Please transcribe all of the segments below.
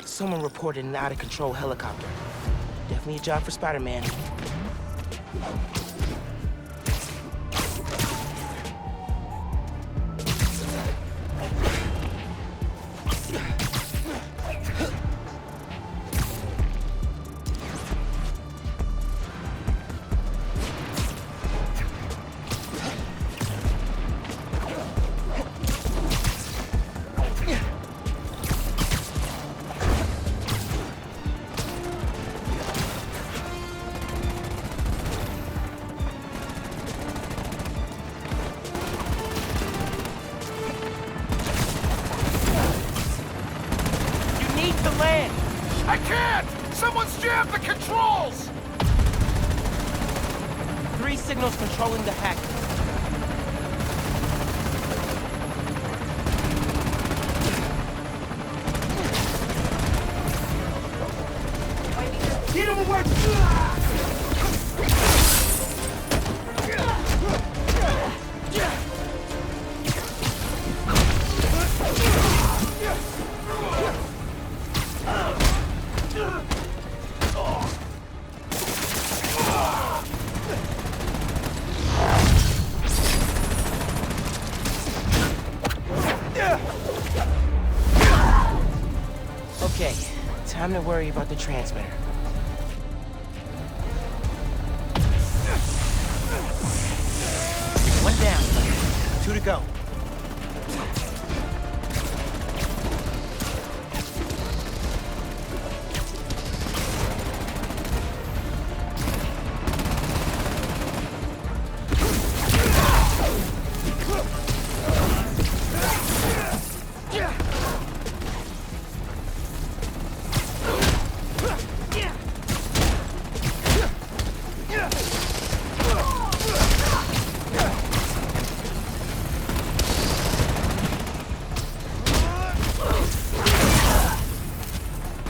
Someone reported an out-of-control helicopter. Definitely a job for Spider-Man. I can't! Someone's jammed the controls! 3 signals controlling the hack. Get him away! Okay, time to worry about the transmitter. One down, 2 to go.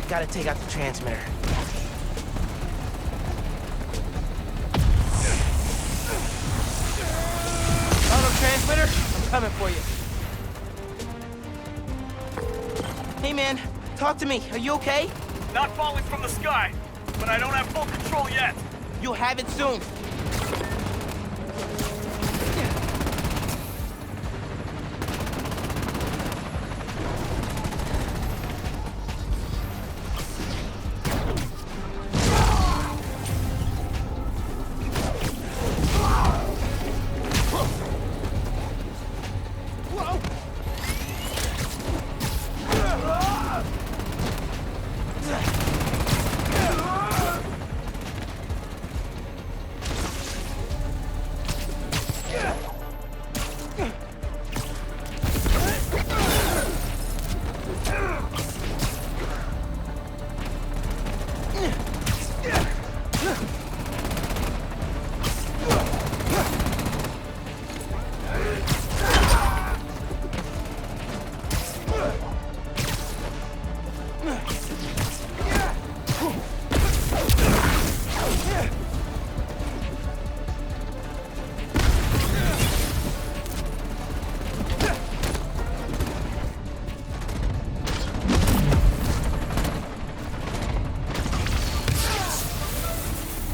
Gotta take out the transmitter. Auto transmitter, I'm coming for you. Hey man, talk to me. Are you okay? Not falling from the sky, but I don't have full control yet. You'll have it soon.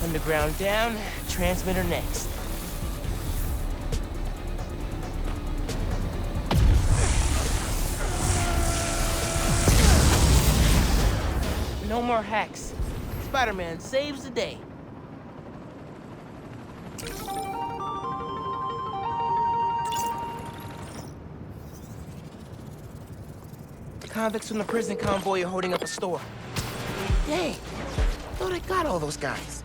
Underground down, transmitter next. No more hacks. Spider-Man saves the day. Convicts from the prison convoy are holding up a store. Dang, thought I got all those guys.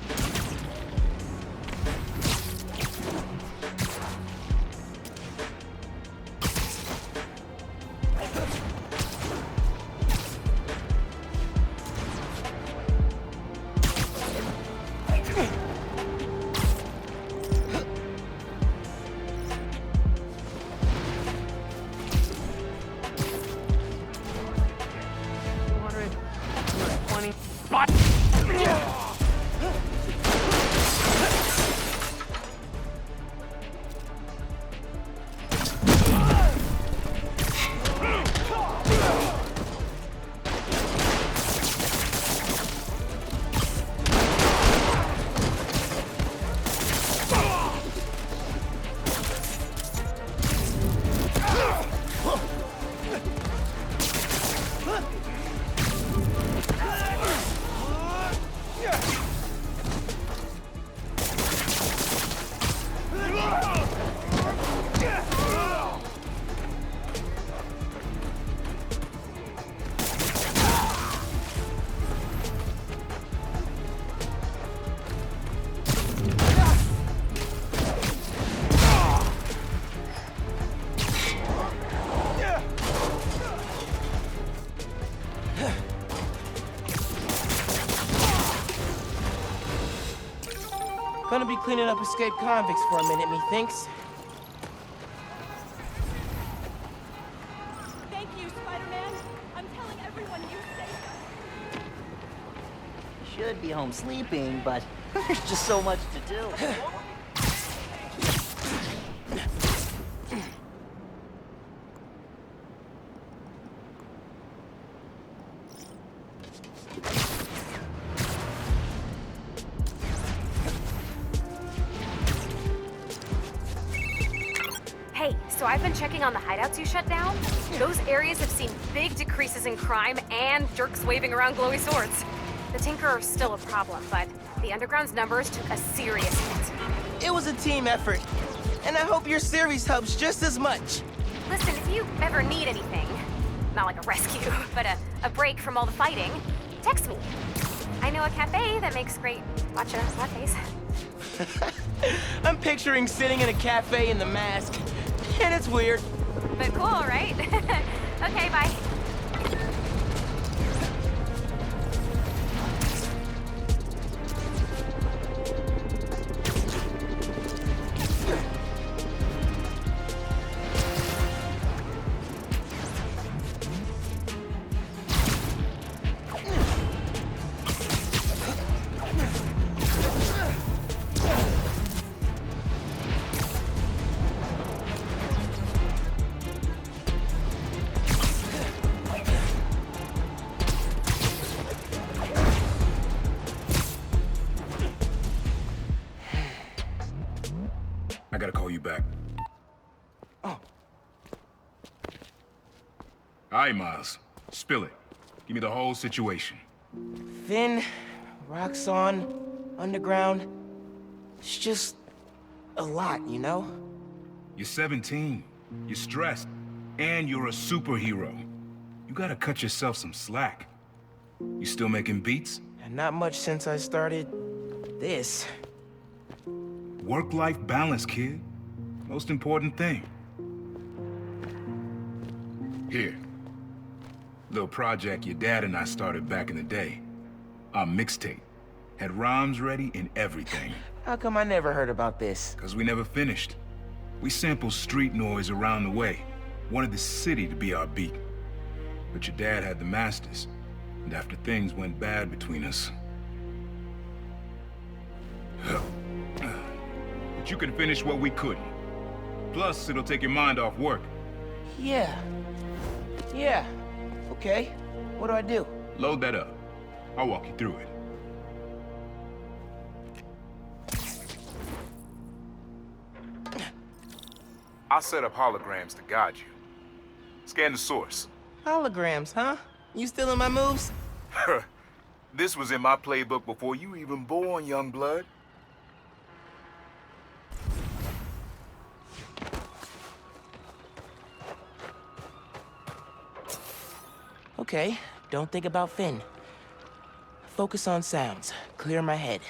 cleaning up escaped convicts for a minute, methinks. Thank you, Spider-Man. I'm telling everyone you saved us. Should be home sleeping, but there's just so much to do. Hey, so I've been checking on the hideouts you shut down. Those areas have seen big decreases in crime and jerks waving around glowy swords. The Tinkerer's still a problem, but the Underground's numbers took a serious hit. It was a team effort, and I hope your series helps just as much. Listen, if you ever need anything, not like a rescue, but a break from all the fighting, text me. I know a cafe that makes great matcha lattes. I'm picturing sitting in a cafe in the mask, and it's weird. But cool, right? Okay, bye. I gotta call you back. Oh. All right, Miles. Spill it. Give me the whole situation. Finn, Roxxon, Underground. It's just a lot, you know? You're 17. You're stressed. And you're a superhero. You gotta cut yourself some slack. You still making beats? And not much since I started this. Work-life balance, kid. Most important thing. Here. Little project your dad and I started back in the day. Our mixtape. Had rhymes ready and everything. How come I never heard about this? Cause we never finished. We sampled street noise around the way. Wanted the city to be our beat. But your dad had the masters. And after things went bad between us... But you can finish what we couldn't. Plus, it'll take your mind off work. Yeah. Yeah. Okay. What do I do? Load that up. I'll walk you through it. I'll set up holograms to guide you. Scan the source. Holograms, huh? You stealing my moves? This was in my playbook before you even born, young blood. Okay, don't think about Finn. Focus on sounds. Clear my head.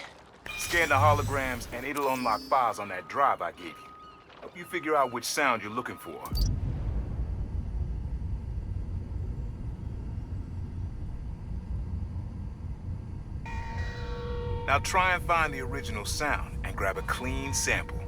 Scan the holograms and it'll unlock files on that drive I gave you. Help you figure out which sound you're looking for. Now try and find the original sound and grab a clean sample.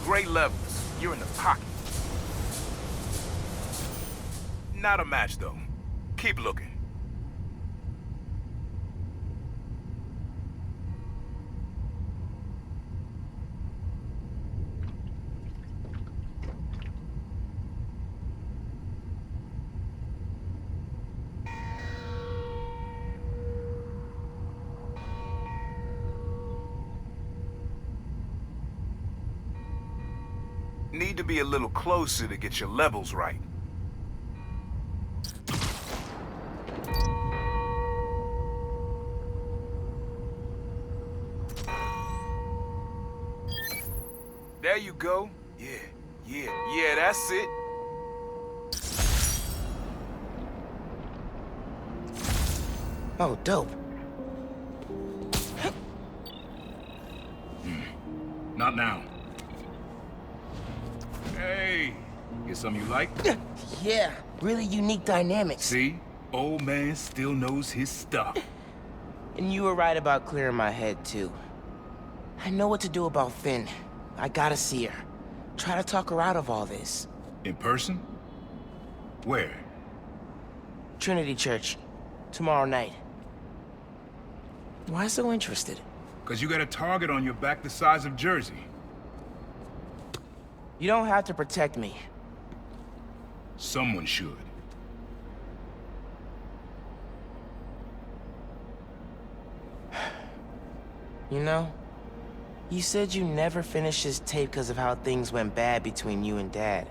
Great levels. You're in the pocket. Not a match, though. Keep looking. Need to be a little closer to get your levels right. There you go. Yeah, that's it. Oh, dope. Not now. Hey, get something you like? Yeah, really unique dynamics. See? Old man still knows his stuff. And you were right about clearing my head, too. I know what to do about Finn. I gotta see her. Try to talk her out of all this. In person? Where? Trinity Church. Tomorrow night. Why so interested? Because you got a target on your back the size of Jersey. You don't have to protect me. Someone should. You know, you said you never finished this tape because of how things went bad between you and Dad.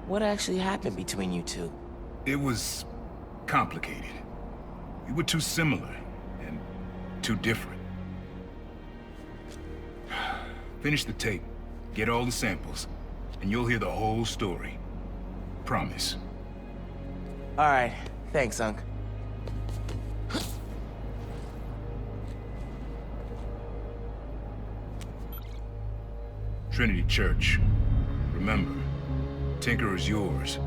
What actually happened between you two? It was complicated. We were too similar and too different. Finish the tape, get all the samples, and you'll hear the whole story. Promise. All right, thanks, Unc. Trinity Church. Remember, Tinker is yours,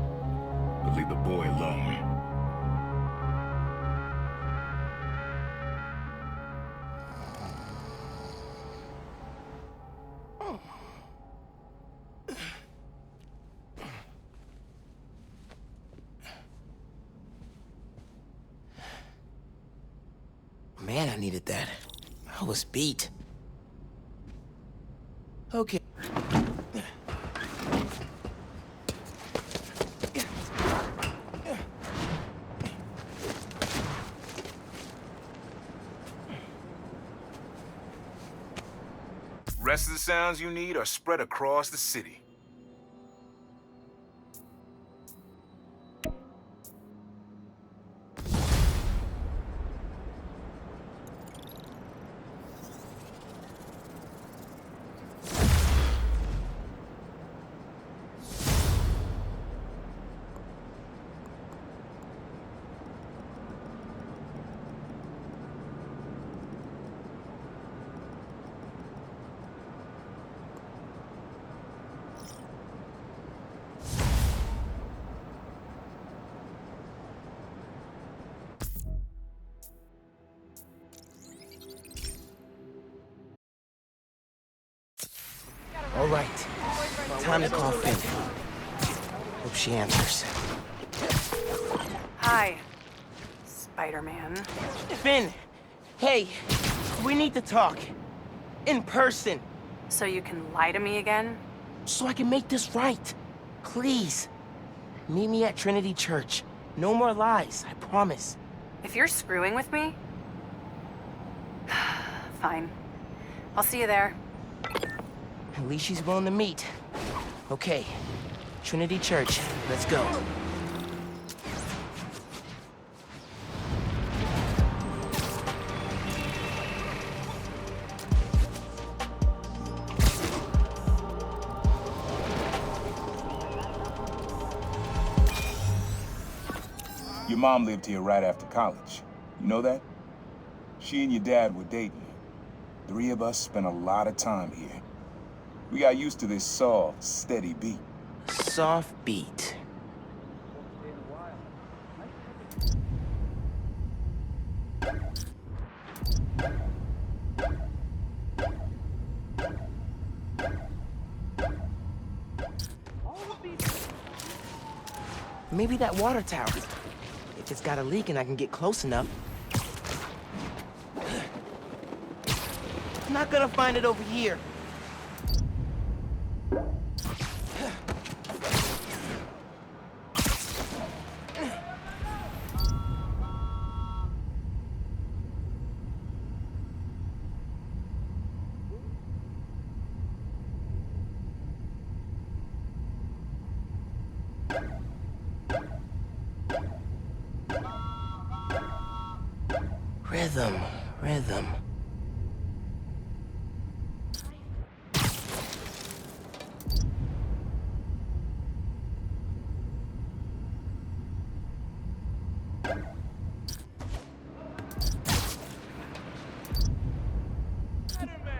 but leave the boy alone. Man, I needed that. I was beat. Okay. Rest of the sounds you need are spread across the city. All right. Time to call Finn. Hope she answers. Hi, Spider-Man. Finn! Hey, we need to talk. In person. So you can lie to me again? So I can make this right. Please. Meet me at Trinity Church. No more lies, I promise. If you're screwing with me... Fine. I'll see you there. At least she's willing to meet. Okay. Trinity Church, let's go. Your mom lived here right after college. You know that? She and your dad were dating. 3 of us spent a lot of time here. We got used to this soft, steady beat. Soft beat. Maybe that water tower. If it's got a leak and I can get close enough. I'm not gonna find it over here. Rhythm, rhythm.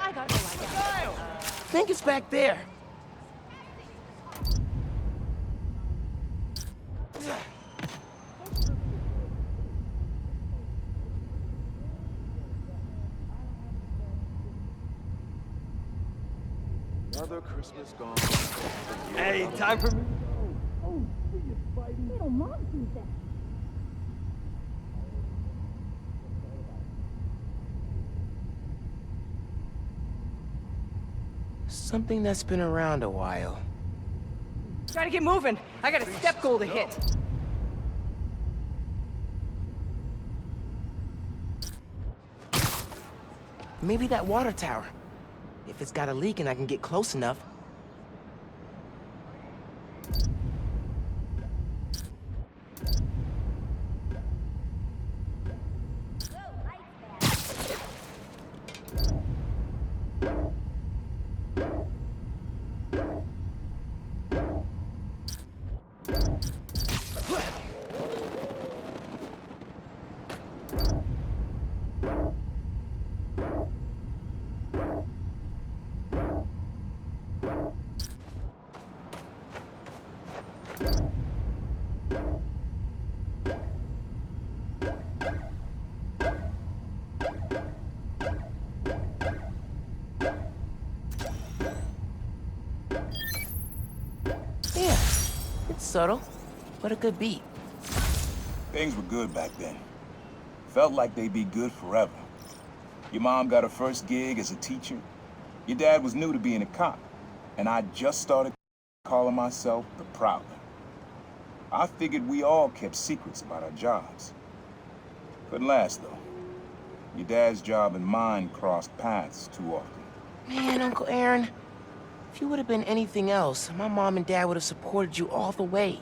I got no idea. think it's back there. Another Christmas gone. Hey, time for me. Something that's been around a while. Try to get moving. I got a step goal to hit. Maybe that water tower. If it's got a leak and I can get close enough. Yeah, it's subtle, but a good beat. Things were good back then. Felt like they'd be good forever. Your mom got her first gig as a teacher. Your dad was new to being a cop. And I just started calling myself the Prowler. I figured we all kept secrets about our jobs. Couldn't last, though. Your dad's job and mine crossed paths too often. Man, Uncle Aaron, if you would have been anything else, my mom and dad would have supported you all the way.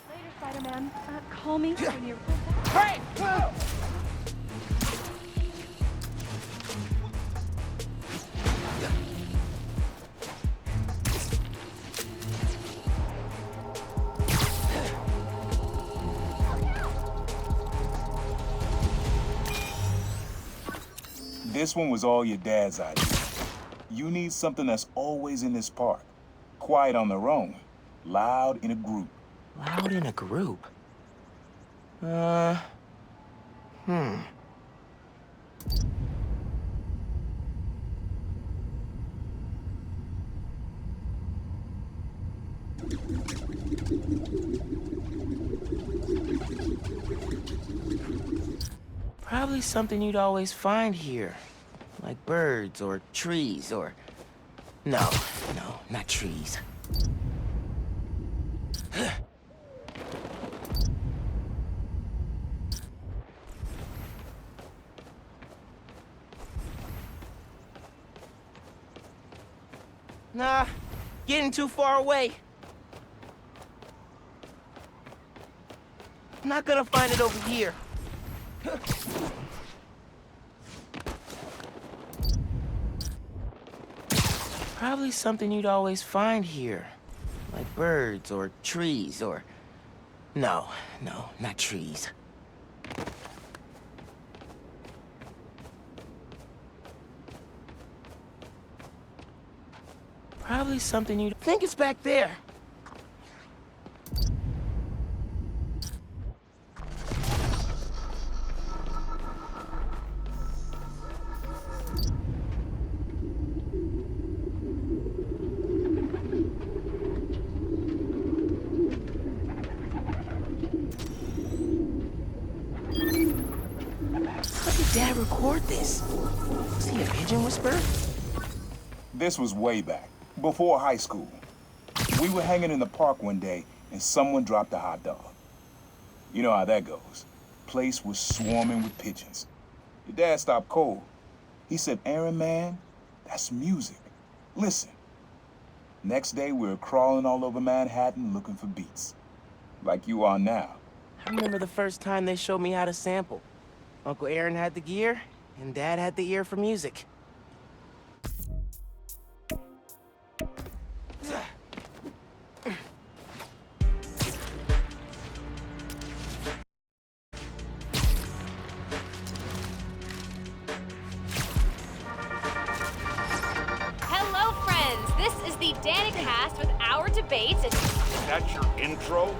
Later, Spider-Man. Call me when you're... Hey! This one was all your dad's idea. You need something that's always in this park. Quiet on their own, loud in a group. Loud in a group? Probably something you'd always find here. Like birds or trees or... No, not trees. Nah, getting too far away. I'm not gonna find it over here. Probably something you'd always find here. Like birds or trees or... No, not trees. Probably something you'd... think it's back there. How did Dad record this? Was he a pigeon whisperer? This was way back, before high school. We were hanging in the park one day, and someone dropped a hot dog. You know how that goes. Place was swarming with pigeons. Your dad stopped cold. He said, "Aaron, man, that's music. Listen." Next day, we were crawling all over Manhattan looking for beats. Like you are now. I remember the first time they showed me how to sample. Uncle Aaron had the gear, and Dad had the ear for music. debate. That's your intro?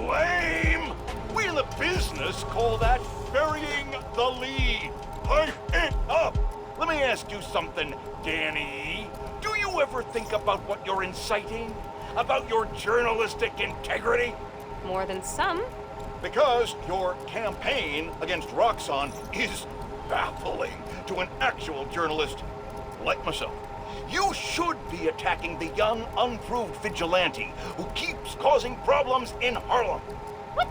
Lame! We in the business call that burying the lead. Pipe it up! Let me ask you something, Danny. Do you ever think about what you're inciting? About your journalistic integrity? More than some. Because your campaign against Roxxon is baffling to an actual journalist like myself. You should be attacking the young, unproved vigilante who keeps causing problems in Harlem. What?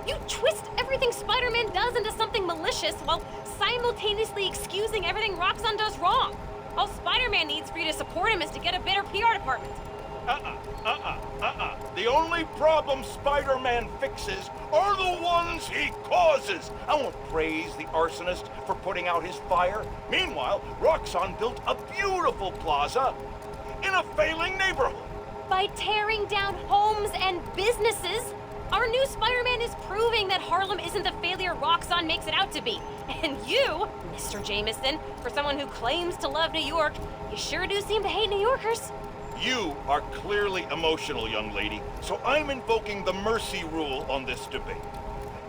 You twist everything Spider-Man does into something malicious while simultaneously excusing everything Roxxon does wrong. All Spider-Man needs for you to support him is to get a better PR department. The only problem Spider-Man fixes are the ones he causes. I won't praise the arsonist for putting out his fire. Meanwhile, Roxxon built a beautiful plaza in a failing neighborhood. By tearing down homes and businesses, our new Spider-Man is proving that Harlem isn't the failure Roxxon makes it out to be. And you, Mr. Jameson, for someone who claims to love New York, you sure do seem to hate New Yorkers. You are clearly emotional, young lady, so I'm invoking the mercy rule on this debate.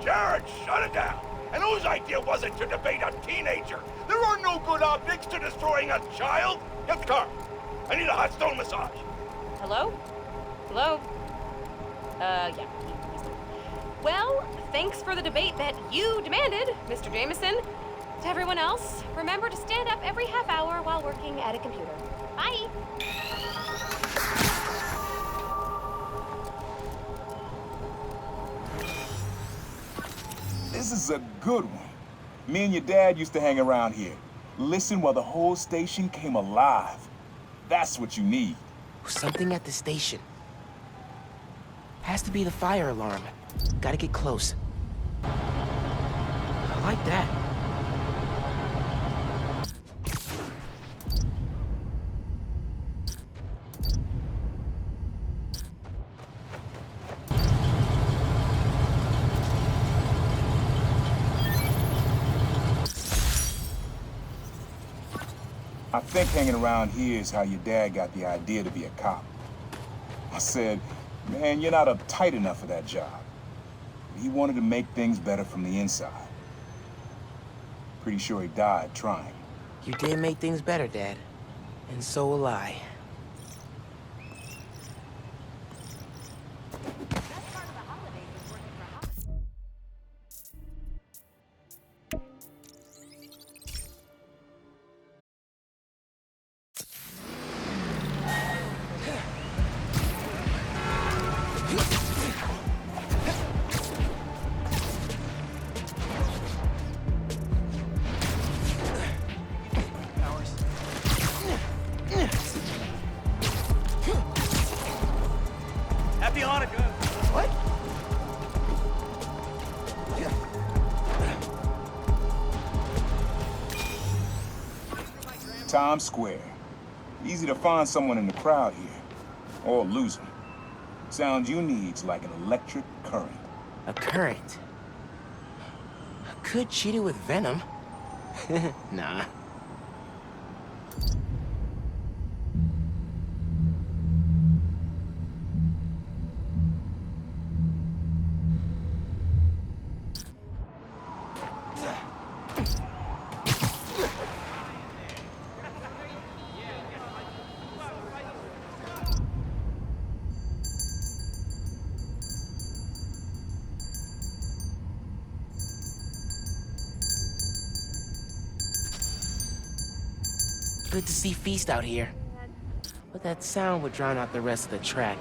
Jared, shut it down! And whose idea was it to debate a teenager? There are no good optics to destroying a child! Get the car! I need a hot stone massage! Hello? Hello? Yeah. Well, thanks for the debate that you demanded, Mr. Jameson. To everyone else, remember to stand up every half hour while working at a computer. Bye! This is a good one. Me and your dad used to hang around here. Listen while the whole station came alive. That's what you need. Something at the station. Has to be the fire alarm. Gotta get close. I like that. I think hanging around here is how your dad got the idea to be a cop. I said, man, you're not uptight enough for that job. He wanted to make things better from the inside. Pretty sure he died trying. You did make things better, Dad. And so will I. Happy Hanukkah. What? Times Square. Easy to find someone in the crowd here. Or lose them. Sound you need's like an electric current. A current. I could cheat it with venom. Nah. Good to see Feast out here. But that sound would drown out the rest of the track.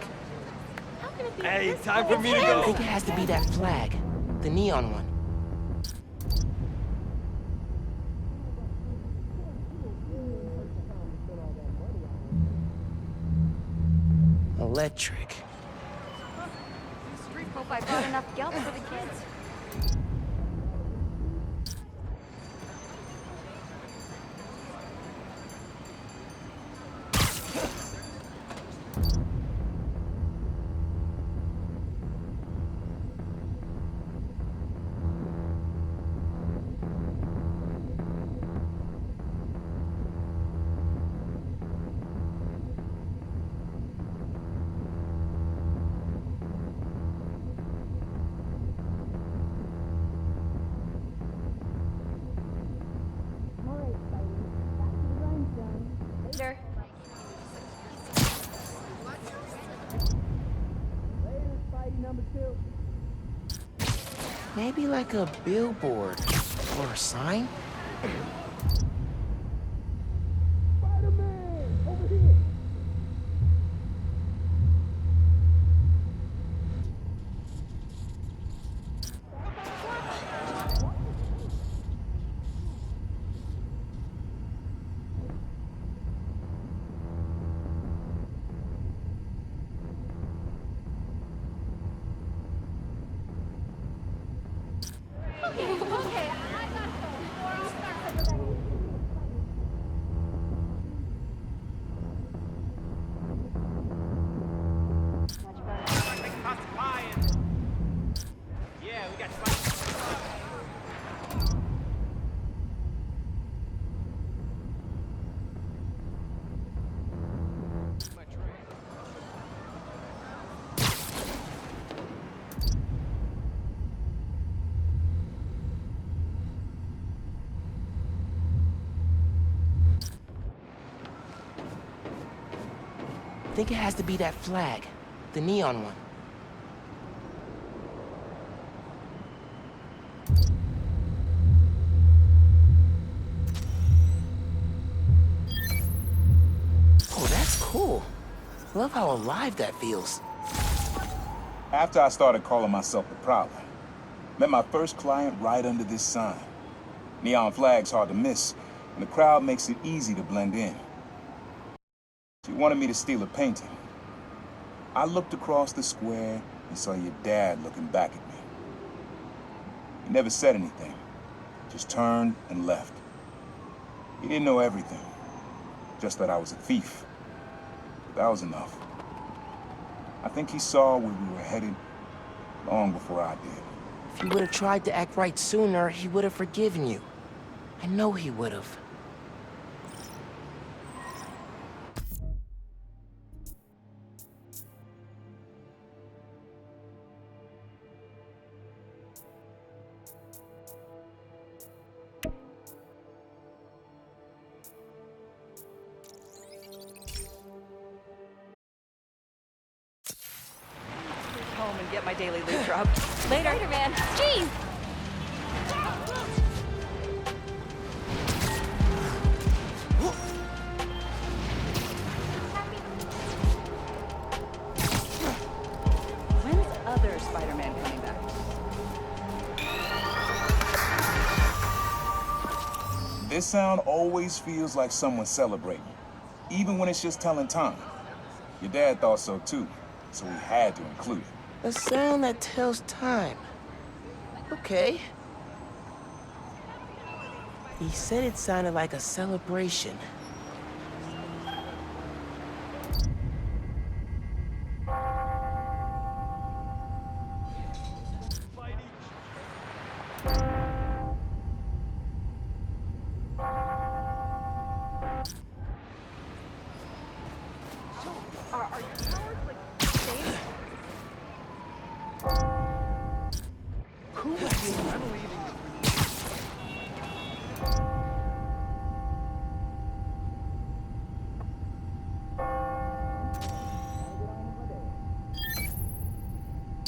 How can it be Hey, this time way? for me to I go. think it has to be that flag. The neon one. Electric. Hope I brought enough gelt for the kids. Maybe like a billboard or a sign? I think it has to be that flag, the neon one. Oh, that's cool. Love how alive that feels. After I started calling myself the Prowler, met my first client right under this sign. Neon flag's hard to miss, and the crowd makes it easy to blend in. She wanted me to steal a painting. I looked across the square and saw your dad looking back at me. He never said anything, just turned and left. He didn't know everything, just that I was a thief. That was enough. I think he saw where we were headed long before I did. If you would have tried to act right sooner, he would have forgiven you. I know he would have. Home and get my daily loot drop. Later, man. Jeez! When's other Spider-Man coming back? This sound always feels like someone celebrating, even when it's just telling time. Your dad thought so too, so we had to include it. A sound that tells time. Okay. He said it sounded like a celebration. Are your powers, like, safe?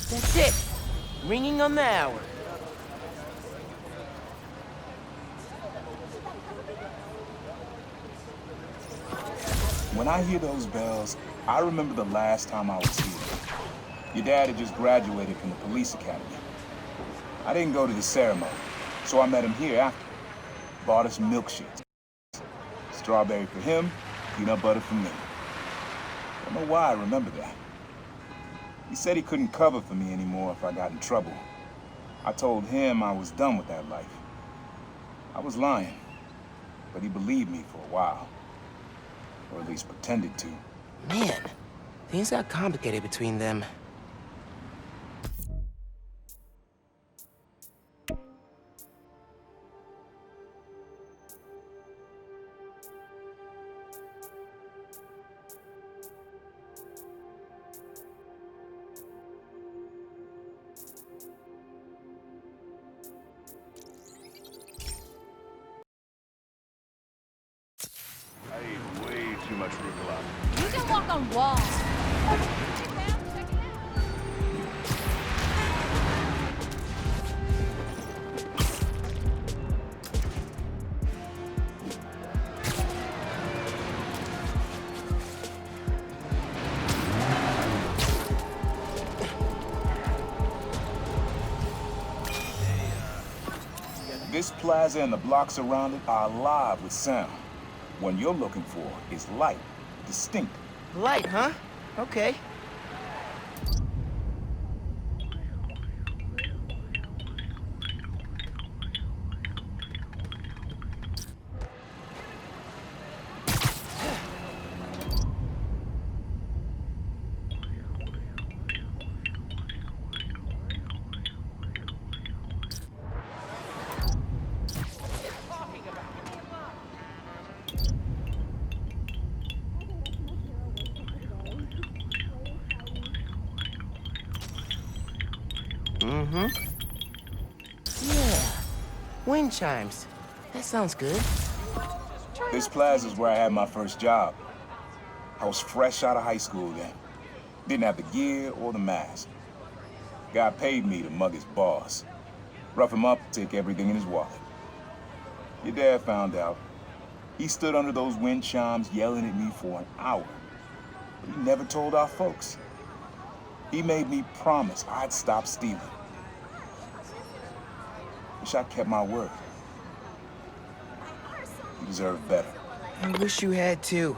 That's it. Ringing on the hour. When I hear those bells, I remember the last time I was here. Your dad had just graduated from the police academy. I didn't go to the ceremony, so I met him here after. Bought us milkshakes. Strawberry for him, peanut butter for me. Don't know why I remember that. He said he couldn't cover for me anymore if I got in trouble. I told him I was done with that life. I was lying, but he believed me for a while. Or at least pretended to. Man, things got complicated between them. I ate way too much rucola. You can walk on walls. Hey, fam, check it out. This plaza and the blocks around it are alive with sound. What you're looking for is light, distinct. Light, huh? Okay. Mm-hmm. Yeah. Wind chimes. That sounds good. This plaza's where I had my first job. I was fresh out of high school then. Didn't have the gear or the mask. Guy paid me to mug his boss. Rough him up, take everything in his wallet. Your dad found out. He stood under those wind chimes yelling at me for an hour. But he never told our folks. He made me promise I'd stop stealing. Wish I kept my word. You deserve better. I wish you had too.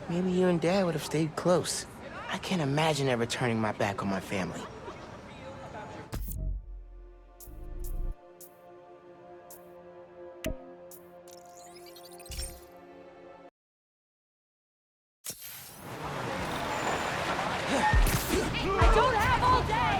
Maybe you and Dad would have stayed close. I can't imagine ever turning my back on my family. I don't have all day!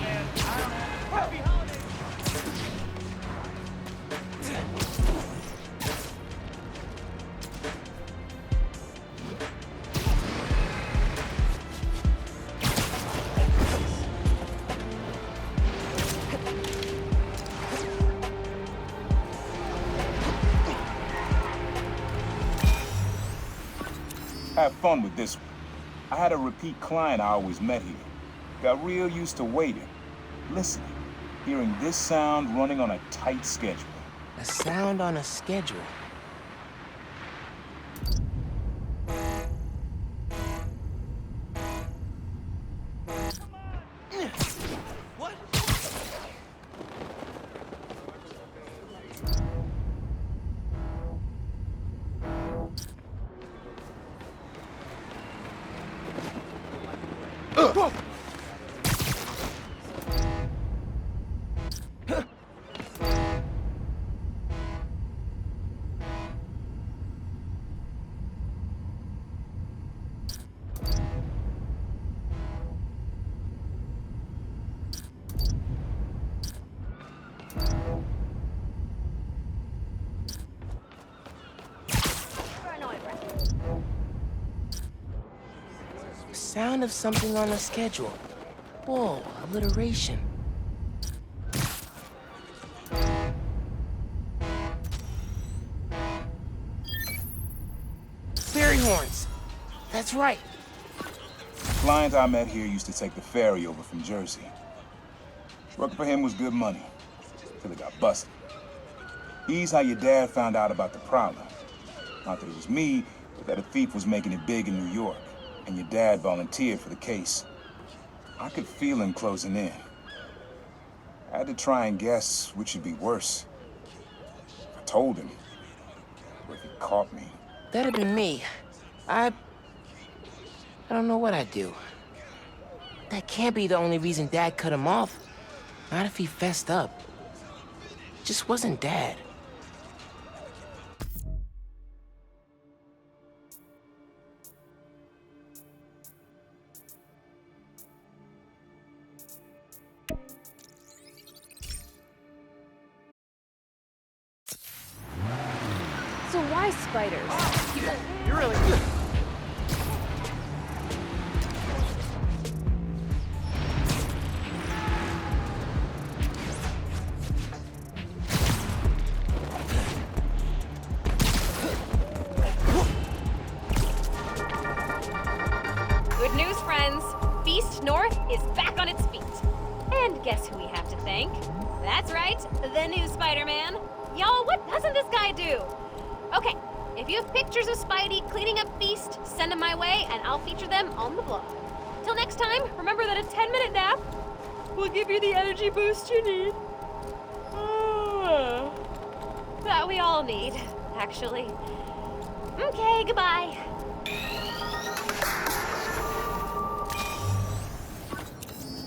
Have fun with this one. I had a repeat client I always met here. Got real used to waiting, listening, hearing this sound running on a tight schedule. A sound on a schedule. What? Sound of something on a schedule. Whoa, alliteration. Fairy horns. That's right. Client I met here used to take the ferry over from Jersey. Working for him was good money, till he got busted. He's how your dad found out about the problem. Not that it was me, but that a thief was making it big in New York, and your dad volunteered for the case. I could feel him closing in. I had to try and guess which would be worse. I told him, but if he caught me. That'd been me. I don't know what I'd do. That can't be the only reason Dad cut him off. Not if he fessed up. It just wasn't Dad. So why spiders? You're really good. Good news, friends. Beast North is back on its feet. And guess who we have to thank? That's right, the new Spider-Man. Y'all, what doesn't this guy do? Okay, if you have pictures of Spidey cleaning up Beast, send them my way and I'll feature them on the blog. Till next time, remember that a 10-minute nap will give you the energy boost you need. That we all need, actually. Okay, goodbye.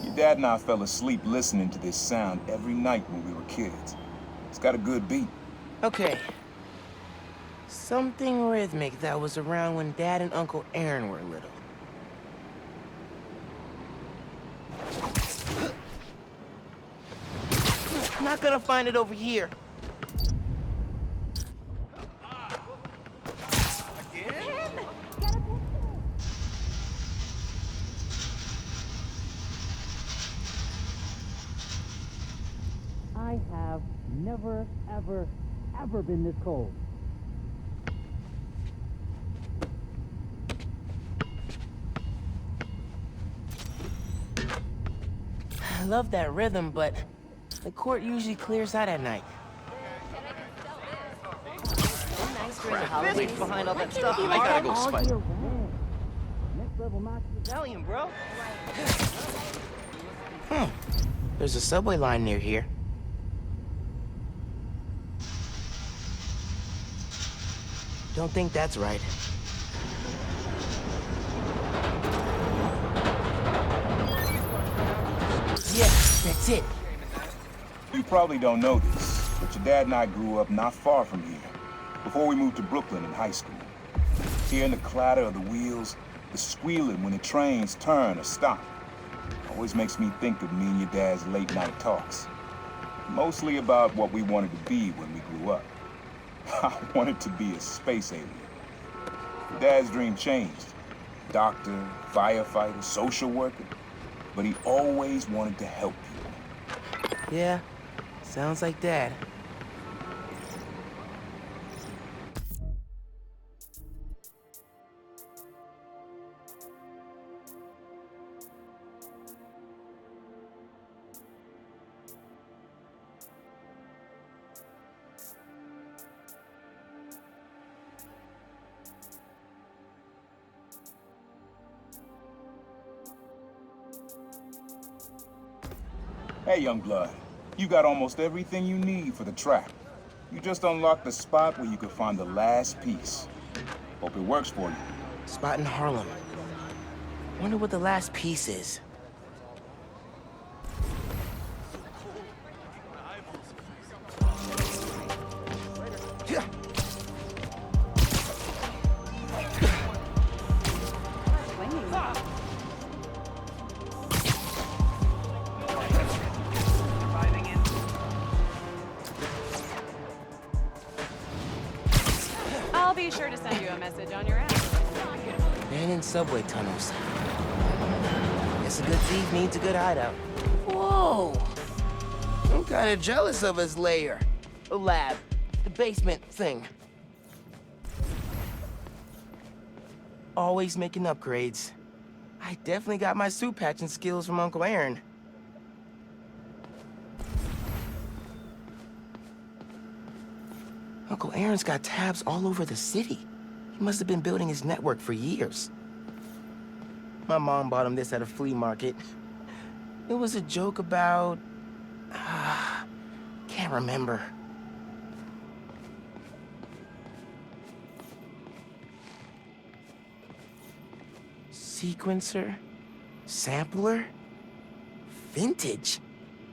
Your dad and I fell asleep listening to this sound every night when we were kids. It's got a good beat. Okay. Something rhythmic that was around when Dad and Uncle Aaron were little. Not gonna find it over here. I have never, ever, ever been this cold. I love that rhythm, but the court usually clears out at night. Nice during the holidays behind all that stuff. I gotta go spike. Next level match Italian, bro. There's a subway line near here. Don't think that's right. Yes, that's it. You probably don't know this, but your dad and I grew up not far from here, before we moved to Brooklyn in high school. Hearing the clatter of the wheels, the squealing when the trains turn or stop, always makes me think of me and your dad's late night talks. Mostly about what we wanted to be when we grew up. I wanted to be a space alien. Your dad's dream changed. Doctor, firefighter, social worker. But he always wanted to help people. Yeah, sounds like Dad. Hey, young blood. You got almost everything you need for the track. You just unlocked the spot where you could find the last piece. Hope it works for you. Spot in Harlem. Wonder what the last piece is. I'll be sure to send you a message on your app. And in subway tunnels. Guess a good thief needs a good hideout. Whoa! I'm kinda jealous of his lair. The lab. The basement thing. Always making upgrades. I definitely got my suit patching skills from Uncle Aaron. Uncle Aaron's got tabs all over the city. He must have been building his network for years. My mom bought him this at a flea market. It was a joke about... can't remember. Sequencer? Sampler? Vintage?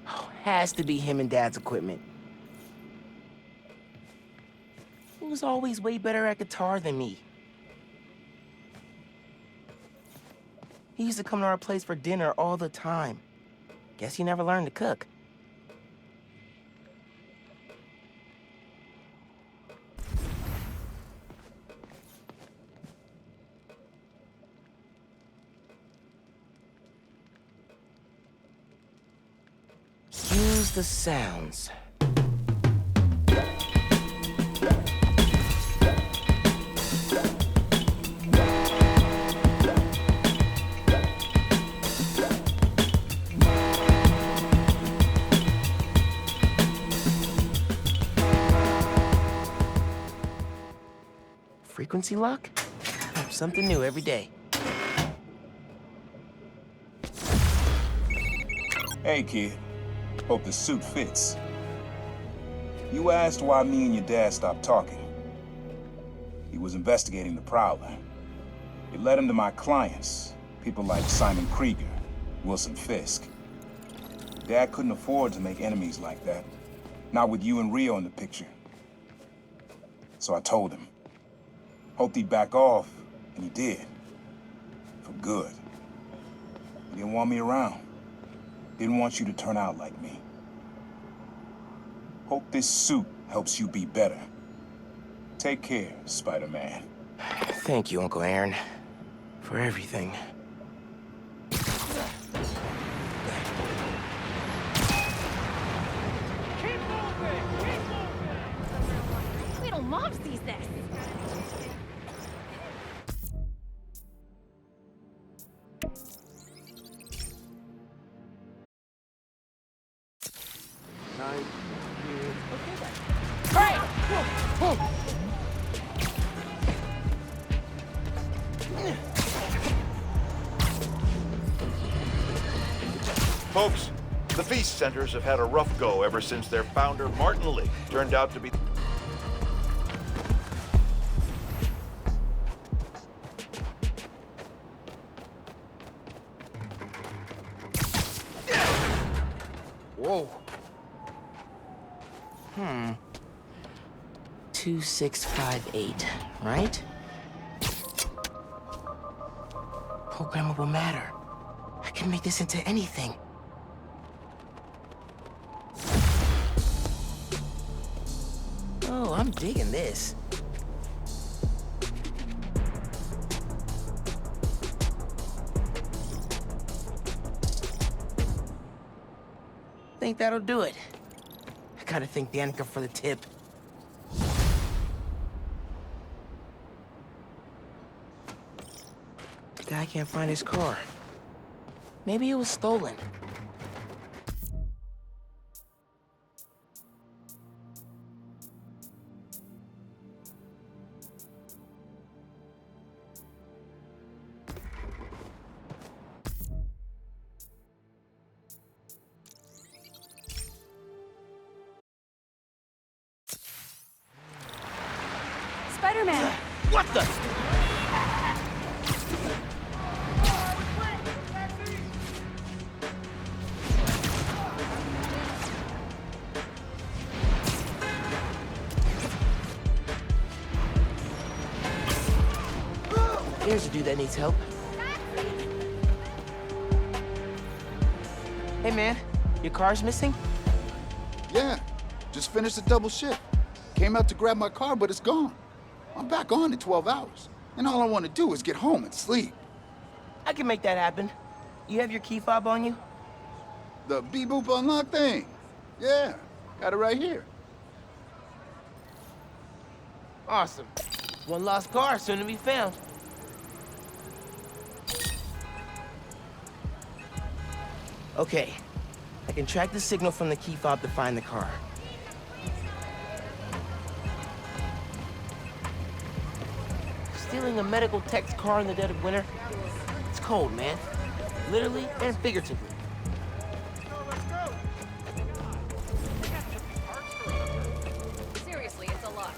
Oh, has to be him and Dad's equipment. He was always way better at guitar than me. He used to come to our place for dinner all the time. Guess he never learned to cook. Use the sounds. Frequency lock? Something new every day. Hey, kid. Hope the suit fits. You asked why me and your dad stopped talking. He was investigating the Prowler. It led him to my clients, people like Simon Krieger, Wilson Fisk. Dad couldn't afford to make enemies like that. Not with you and Rio in the picture. So I told him. Hoped he'd back off, and he did. For good. He didn't want me around. Didn't want you to turn out like me. Hope this suit helps you be better. Take care, Spider-Man. Thank you, Uncle Aaron, for everything. Little mom sees this. Folks, the Feast Centers have had a rough go ever since their founder, Martin Lee, turned out to be... Whoa. 2658, right? Programmable matter. I can make this into anything. Oh, I'm digging this. Think that'll do it. I gotta thank Danica for the tip. The guy can't find his car. Maybe it was stolen. Spider-Man! What the? Here's a dude that needs help. Hey man, your car's missing? Yeah, just finished a double shift. Came out to grab my car, but it's gone. I'm back on in 12 hours. And all I want to do is get home and sleep. I can make that happen. You have your key fob on you? The beep-boop unlock thing. Yeah, got it right here. Awesome. One lost car soon to be found. Okay, I can track the signal from the key fob to find the car. Stealing a medical tech's car in the dead of winter? It's cold, man. Literally and figuratively. Seriously, it's a lot.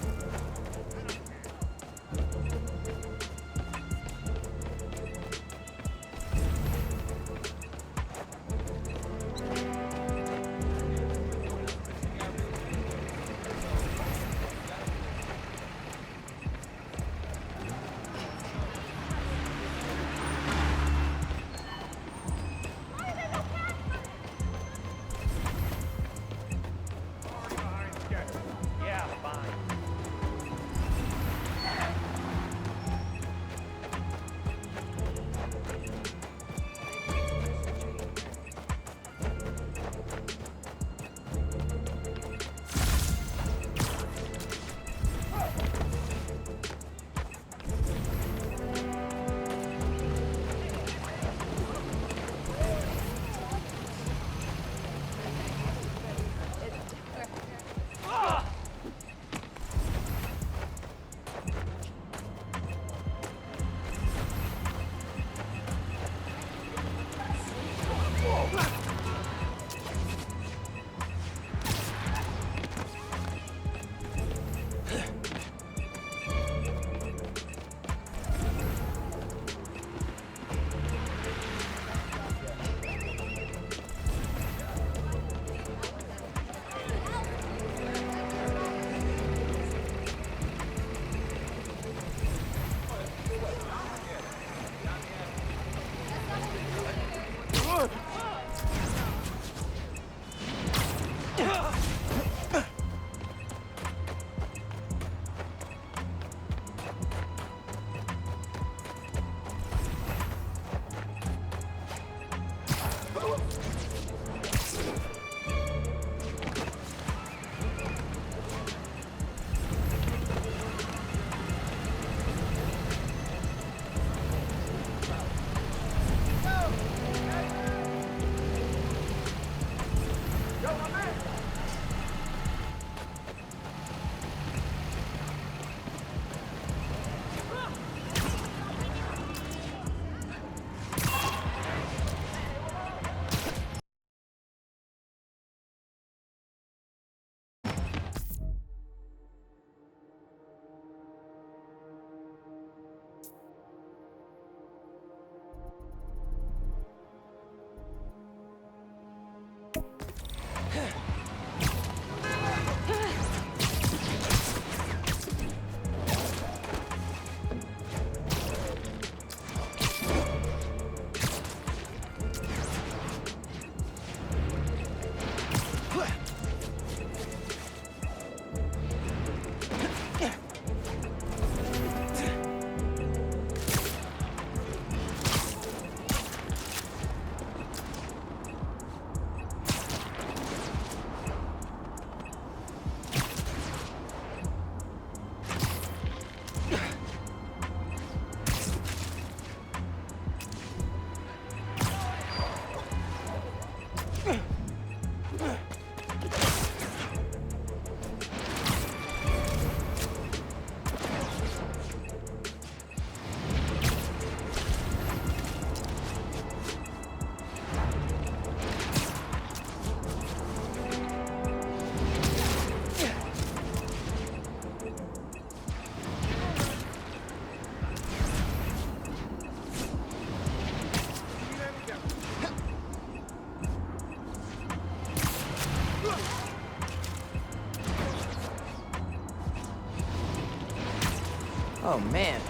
Oh man,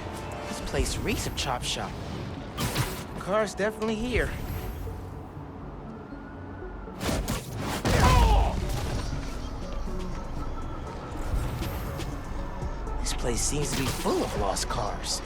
this place reeks of chop shop. Car's definitely here. This place seems to be full of lost cars.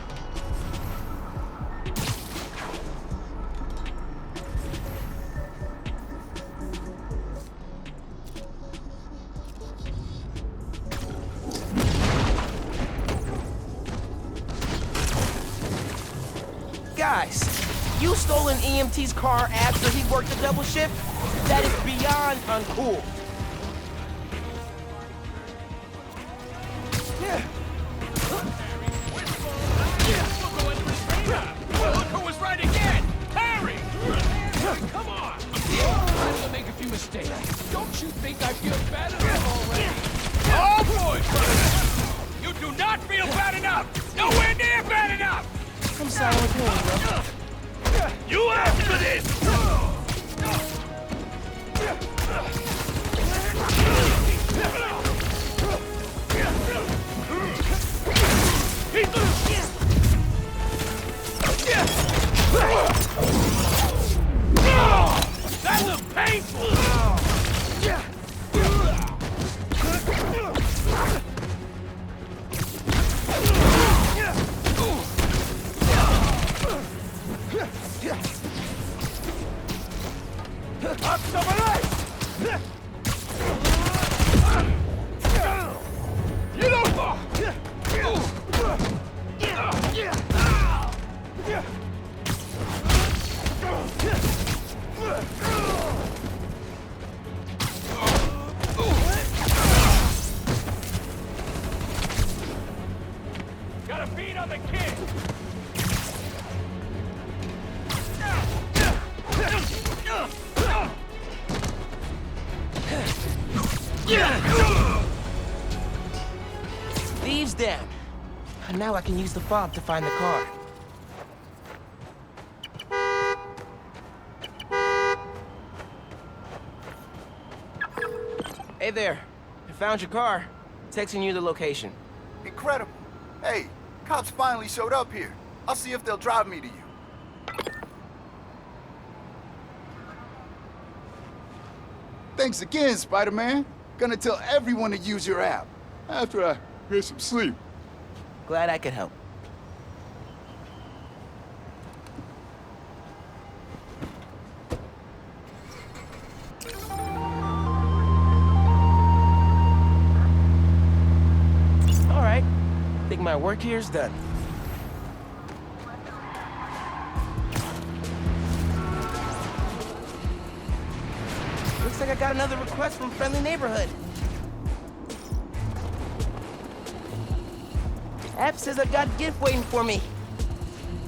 Guys, you stole an EMT's car after he worked a double shift? That is beyond uncool. Look who was right again! Harry! Come on! I'm gonna make a few mistakes. Don't you think I feel bad enough already? Oh boy! You do not feel bad enough! Nowhere near bad enough! I'm sorry, what's wrong, bro? You asked for this! That looks painful! Up someone else! You don't fall! Got a beat on the kid! Thieves down. And now I can use the fob to find the car. Hey there. I found your car. Texting you the location. Incredible. Hey, cops finally showed up here. I'll see if they'll drive me to you. Thanks again, Spider-Man. Gonna tell everyone to use your app. After I get some sleep. Glad I could help. All right. Think my work here's done. Looks like I got another request from Friendly Neighborhood. App says I've got a gift waiting for me.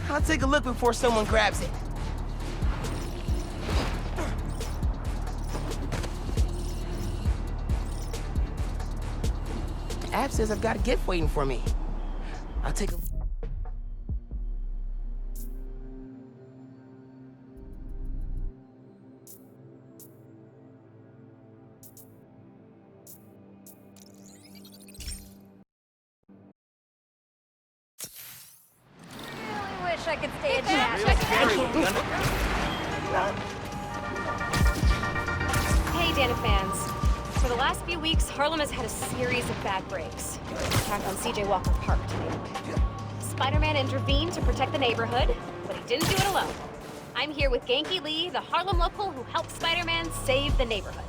I'll take a look before someone grabs it. App says I've got a gift waiting for me. I'll take a... Wish I could stay in chat. Hey, Dana fans. For the last few weeks, Harlem has had a series of bad breaks. Attack on CJ Walker Park, to name it. Spider-Man intervened to protect the neighborhood, but he didn't do it alone. I'm here with Genki Lee, the Harlem local who helped Spider-Man save the neighborhood.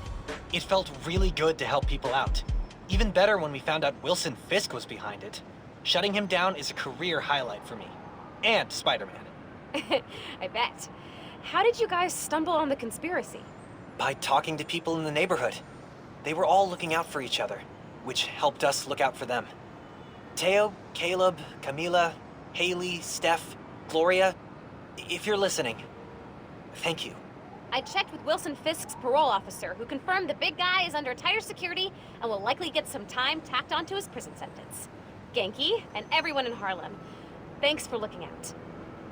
It felt really good to help people out. Even better when we found out Wilson Fisk was behind it. Shutting him down is a career highlight for me. And Spider-Man. I bet. How did you guys stumble on the conspiracy? By talking to people in the neighborhood. They were all looking out for each other, which helped us look out for them. Teo, Caleb, Camila, Haley, Steph, Gloria, if you're listening, thank you. I checked with Wilson Fisk's parole officer, who confirmed the big guy is under tighter security and will likely get some time tacked onto his prison sentence. Genki, and everyone in Harlem, thanks for looking out.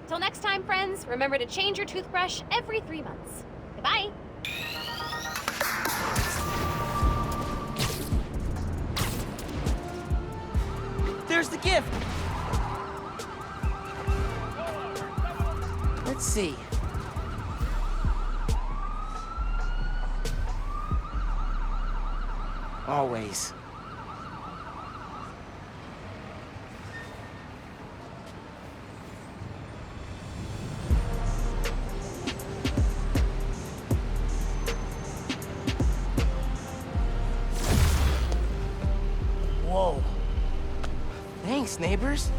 Till next time, friends, remember to change your toothbrush every 3 months. Goodbye. There's the gift. Let's see. Always. Whoa. Thanks, neighbors.